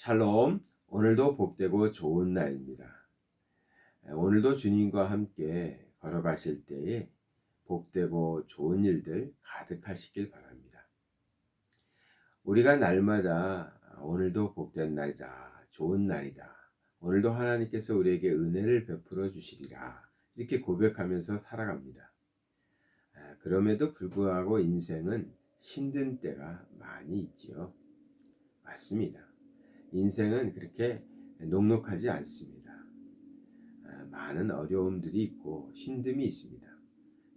샬롬, 오늘도 복되고 좋은 날입니다. 오늘도 주님과 함께 걸어가실 때에 복되고 좋은 일들 가득하시길 바랍니다. 우리가 날마다 오늘도 복된 날이다, 좋은 날이다, 오늘도 하나님께서 우리에게 은혜를 베풀어 주시리라, 이렇게 고백하면서 살아갑니다. 그럼에도 불구하고 인생은 힘든 때가 많이 있지요. 맞습니다. 인생은 그렇게 녹록하지 않습니다. 많은 어려움들이 있고 힘듦이 있습니다.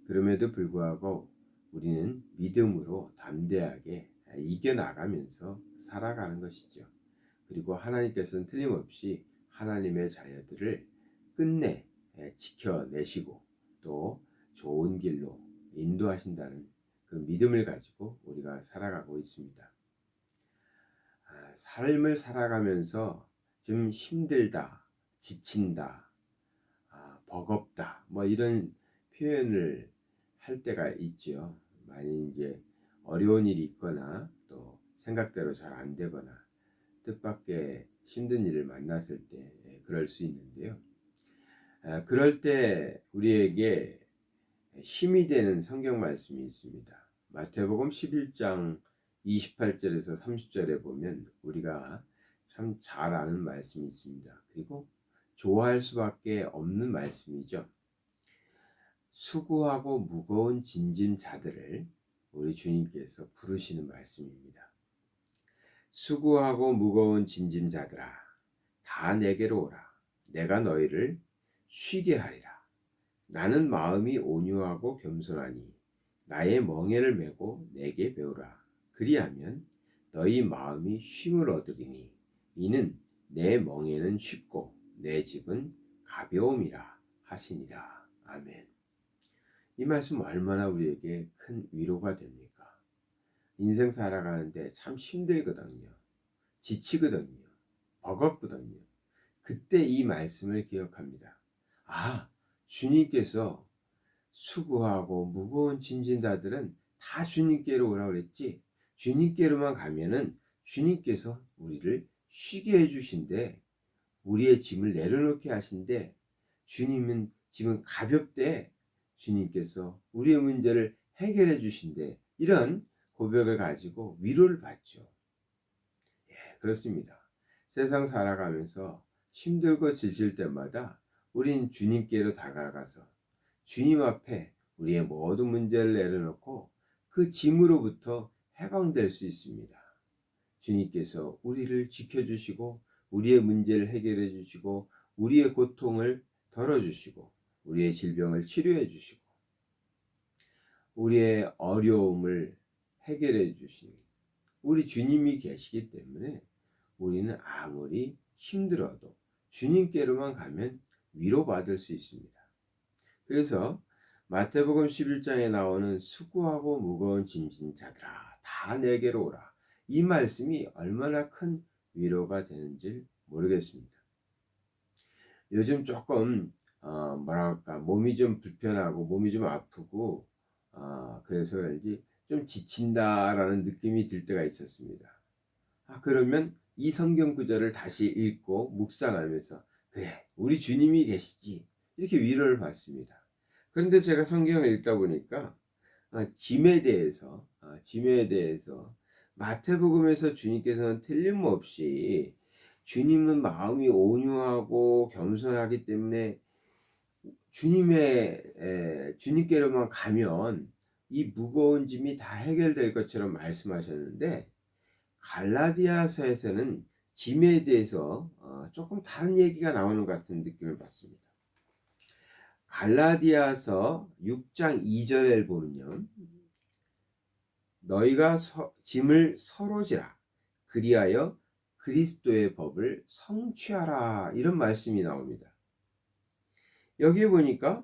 그럼에도 불구하고 우리는 믿음으로 담대하게 이겨나가면서 살아가는 것이죠. 그리고 하나님께서는 틀림없이 하나님의 자녀들을 끝내 지켜내시고 또 좋은 길로 인도하신다는 그 믿음을 가지고 우리가 살아가고 있습니다. 삶을 살아가면서 좀 힘들다, 지친다, 버겁다, 뭐 이런 표현을 할 때가 있죠. 많이 이제 어려운 일이 있거나 또 생각대로 잘 안 되거나 뜻밖의 힘든 일을 만났을 때 그럴 수 있는데요. 그럴 때 우리에게 힘이 되는 성경 말씀이 있습니다. 마태복음 11장 28절에서 30절에 보면 우리가 참 잘 아는 말씀이 있습니다. 그리고 좋아할 수밖에 없는 말씀이죠. 수고하고 무거운 짐진 자들을 우리 주님께서 부르시는 말씀입니다. 수고하고 무거운 짐진 자들아, 다 내게로 오라. 내가 너희를 쉬게 하리라. 나는 마음이 온유하고 겸손하니 나의 멍에를 메고 내게 배우라. 그리하면 너희 마음이 쉼을 얻으리니 이는 내 멍에는 쉽고 내 짐은 가벼움이라 하시니라. 아멘. 이 말씀 얼마나 우리에게 큰 위로가 됩니까? 인생 살아가는데 참 힘들거든요. 지치거든요. 버겁거든요. 그때 이 말씀을 기억합니다. 주님께서 수고하고 무거운 짐진 자들은 다 주님께로 오라고 그랬지. 주님께로만 가면은 주님께서 우리를 쉬게 해주신대. 우리의 짐을 내려놓게 하신대. 주님은 짐은 가볍대. 주님께서 우리의 문제를 해결해 주신대. 이런 고백을 가지고 위로를 받죠. 그렇습니다. 세상 살아가면서 힘들고 지칠 때마다 우린 주님께로 다가가서 주님 앞에 우리의 모든 문제를 내려놓고 그 짐으로부터 해방될 수 있습니다. 주님께서 우리를 지켜주시고 우리의 문제를 해결해 주시고 우리의 고통을 덜어주시고 우리의 질병을 치료해 주시고 우리의 어려움을 해결해 주시는 우리 주님이 계시기 때문에 우리는 아무리 힘들어도 주님께로만 가면 위로받을 수 있습니다. 그래서 마태복음 11장에 나오는 수고하고 무거운 짐진 자들아 다 내게로 오라. 이 말씀이 얼마나 큰 위로가 되는지 모르겠습니다. 요즘 조금 몸이 좀 불편하고 몸이 좀 아프고 그래서 그런지 좀 지친다라는 느낌이 들 때가 있었습니다. 그러면 이 성경 구절을 다시 읽고 묵상하면서 그래 우리 주님이 계시지 이렇게 위로를 받습니다. 그런데 제가 성경을 읽다 보니까 짐에 대해서 마태복음에서 주님께서는 틀림없이 주님은 마음이 온유하고 겸손하기 때문에 주님께로만 가면 이 무거운 짐이 다 해결될 것처럼 말씀하셨는데 갈라디아서에서는 짐에 대해서 조금 다른 얘기가 나오는 것 같은 느낌을 받습니다. 갈라디아서 6장 2절에 보면 너희가 짐을 서로 지라 그리하여 그리스도의 법을 성취하라 이런 말씀이 나옵니다. 여기에 보니까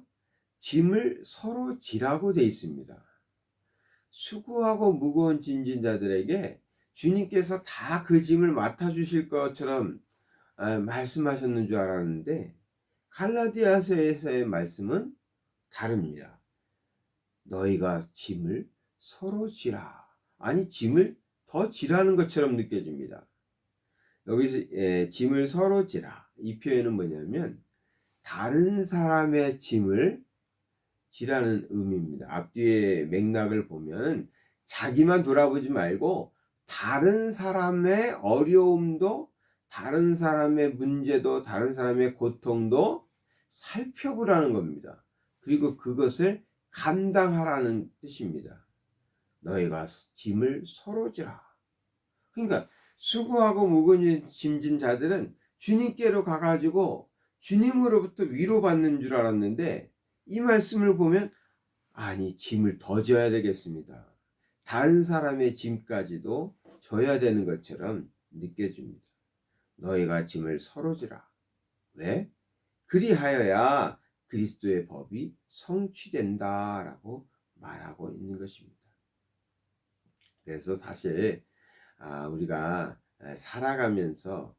짐을 서로 지라고 되어 있습니다. 수고하고 무거운 짐진 자들에게 주님께서 다 그 짐을 맡아주실 것처럼 말씀하셨는 줄 알았는데 갈라디아서에서의 말씀은 다릅니다. 너희가 짐을 서로 지라. 아니 짐을 더 지라는 것처럼 느껴집니다. 여기서 짐을 서로 지라. 이 표현은 뭐냐면 다른 사람의 짐을 지라는 의미입니다. 앞뒤의 맥락을 보면 자기만 돌아보지 말고 다른 사람의 어려움도, 다른 사람의 문제도, 다른 사람의 고통도 살펴보라는 겁니다. 그리고 그것을 감당하라는 뜻입니다. 너희가 짐을 서로 지라. 그러니까 수고하고 무거운 짐진 자들은 주님께로 가가지고 주님으로부터 위로받는 줄 알았는데, 이 말씀을 보면 아니, 짐을 더 져야 되겠습니다. 다른 사람의 짐까지도 져야 되는 것처럼 느껴집니다. 너희가 짐을 서로 지라. 왜? 그리하여야 그리스도의 법이 성취된다라고 말하고 있는 것입니다. 그래서 사실 우리가 살아가면서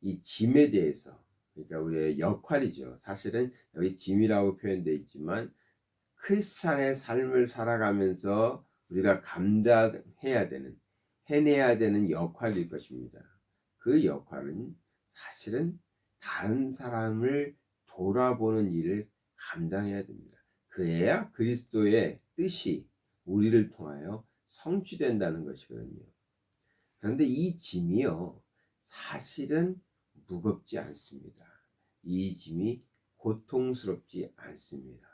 이 짐에 대해서, 그러니까 우리의 역할이죠. 사실은 여기 짐이라고 표현되어 있지만 크리스찬의 삶을 살아가면서 우리가 감당해야 되는, 해내야 되는 역할일 것입니다. 그 역할은 사실은 다른 사람을 돌아보는 일을 감당해야 됩니다. 그래야 그리스도의 뜻이 우리를 통하여 성취된다는 것이거든요. 그런데 이 짐이요, 사실은 무겁지 않습니다. 이 짐이 고통스럽지 않습니다.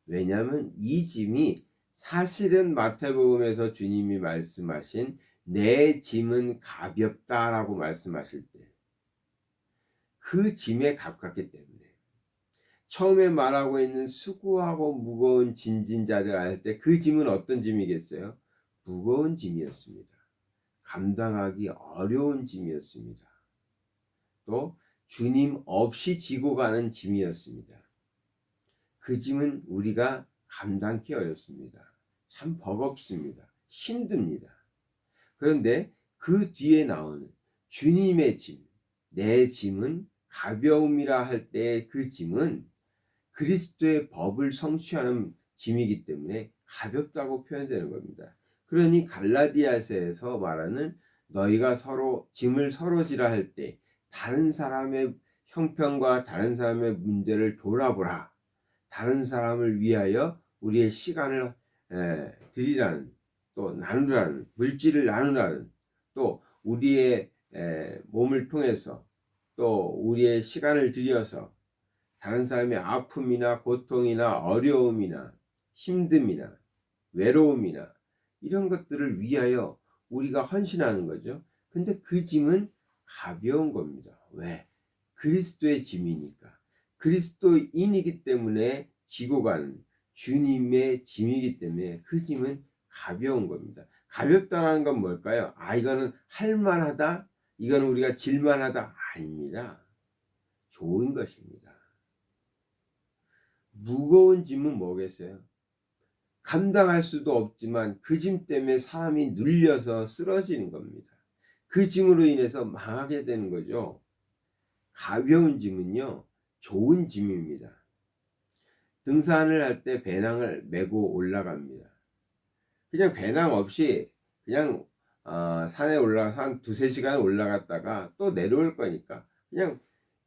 왜냐하면 이 짐이 사실은 마태복음에서 주님이 말씀하신 내 짐은 가볍다라고 말씀하실 때 그 짐에 가깝기 때문에, 처음에 말하고 있는 수고하고 무거운 짐진자들 할 때 그 짐은 어떤 짐이겠어요? 무거운 짐이었습니다. 감당하기 어려운 짐이었습니다. 또 주님 없이 지고 가는 짐이었습니다. 그 짐은 우리가 감당하기 어렵습니다. 참 버겁습니다. 힘듭니다. 그런데 그 뒤에 나오는 주님의 짐, 내 짐은 가벼움이라 할 때 그 짐은 그리스도의 법을 성취하는 짐이기 때문에 가볍다고 표현되는 겁니다. 그러니 갈라디아서에서 말하는 너희가 서로 짐을 서로 지라 할 때 다른 사람의 형편과 다른 사람의 문제를 돌아보라. 다른 사람을 위하여 우리의 시간을 드리라는, 또 나누라는, 물질을 나누라는, 또 우리의 몸을 통해서 또 우리의 시간을 들여서 다른 사람의 아픔이나 고통이나 어려움이나 힘듦이나 외로움이나 이런 것들을 위하여 우리가 헌신하는 거죠. 근데 그 짐은 가벼운 겁니다. 왜? 그리스도의 짐이니까. 그리스도인이기 때문에 지고 가는 주님의 짐이기 때문에 그 짐은 가벼운 겁니다. 가볍다는 건 뭘까요? 이거는 할만하다, 이거는 우리가 질만하다, 아닙니다. 좋은 것입니다. 무거운 짐은 뭐겠어요? 감당할 수도 없지만 그 짐 때문에 사람이 눌려서 쓰러지는 겁니다. 그 짐으로 인해서 망하게 되는 거죠. 가벼운 짐은요, 좋은 짐입니다. 등산을 할 때 배낭을 메고 올라갑니다. 그냥 배낭 없이 그냥 산에 올라가서 한 두세 시간 올라갔다가 또 내려올 거니까 그냥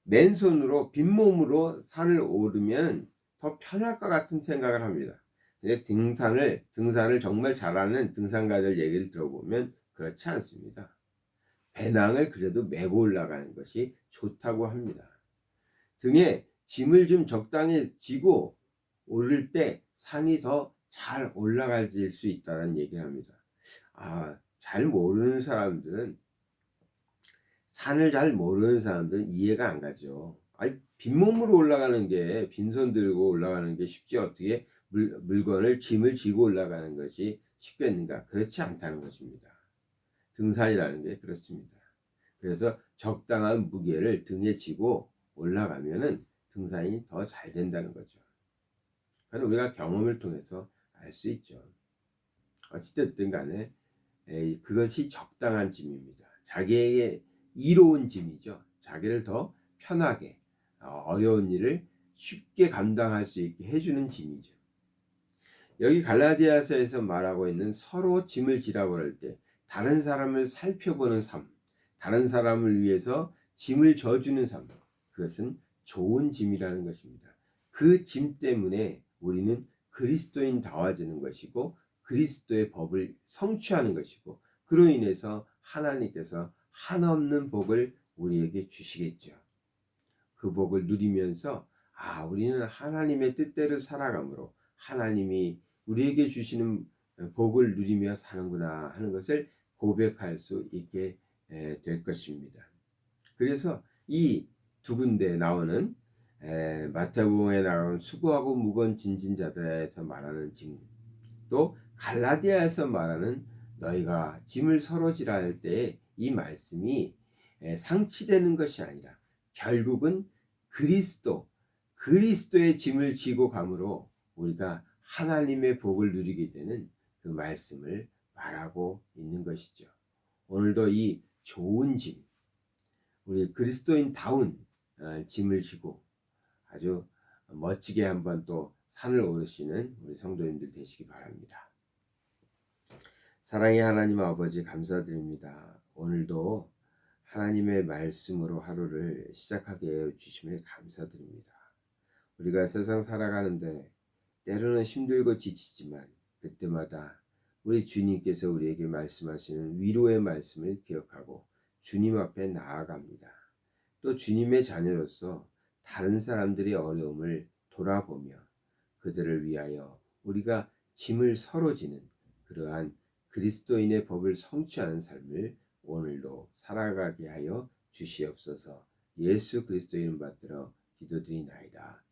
맨손으로 빈몸으로 산을 오르면 더 편할 것 같은 생각을 합니다. 근데 등산을 정말 잘하는 등산가들 얘기를 들어보면 그렇지 않습니다. 배낭을 그래도 메고 올라가는 것이 좋다고 합니다. 등에 짐을 좀 적당히 지고 오를 때 산이 더 잘 올라갈 수 있다는 얘기를 합니다. 잘 모르는 사람들은, 산을 잘 모르는 사람들은 이해가 안 가죠. 빈몸으로 올라가는 게, 빈손 들고 올라가는 게 쉽지 어떻게 물건을, 짐을 지고 올라가는 것이 쉽겠는가? 그렇지 않다는 것입니다. 등산이라는 게 그렇습니다. 그래서 적당한 무게를 등에 지고 올라가면은 등산이 더 잘 된다는 거죠. 그건 우리가 경험을 통해서 알 수 있죠. 어찌됐든 간에 그것이 적당한 짐입니다. 자기에게 이로운 짐이죠. 자기를 더 편하게, 어려운 일을 쉽게 감당할 수 있게 해주는 짐이죠. 여기 갈라디아서에서 말하고 있는 서로 짐을 지라고 할 때 다른 사람을 살펴보는 삶, 다른 사람을 위해서 짐을 져주는 삶, 그것은 좋은 짐이라는 것입니다. 그 짐 때문에 우리는 그리스도인다워지는 것이고 그리스도의 법을 성취하는 것이고 그로 인해서 하나님께서 한없는 복을 우리에게 주시겠죠. 그 복을 누리면서 우리는 하나님의 뜻대로 살아감으로 하나님이 우리에게 주시는 복을 누리며 사는구나 하는 것을 고백할 수 있게 될 것입니다. 그래서 이 두 군데 나오는 마태복음에 나오는 수고하고 무거운 짐진 자들에서 말하는 짐, 또 갈라디아에서 말하는 너희가 짐을 서로 지라 할 때 이 말씀이 상치되는 것이 아니라 결국은 그리스도의 짐을 지고 감으로 우리가 하나님의 복을 누리게 되는 그 말씀을 말하고 있는 것이죠. 오늘도 이 좋은 짐, 우리 그리스도인다운 짐을 지고 아주 멋지게 한번 또 산을 오르시는 우리 성도님들 되시기 바랍니다. 사랑의 하나님 아버지 감사드립니다. 오늘도 하나님의 말씀으로 하루를 시작하게 해주심을 감사드립니다. 우리가 세상 살아가는데 때로는 힘들고 지치지만 그때마다 우리 주님께서 우리에게 말씀하시는 위로의 말씀을 기억하고 주님 앞에 나아갑니다. 또 주님의 자녀로서 다른 사람들의 어려움을 돌아보며 그들을 위하여 우리가 짐을 서로 지는 그러한 그리스도인의 법을 성취하는 삶을 오늘도 살아가게 하여 주시옵소서. 예수 그리스도 이름 받들어 기도드리나이다.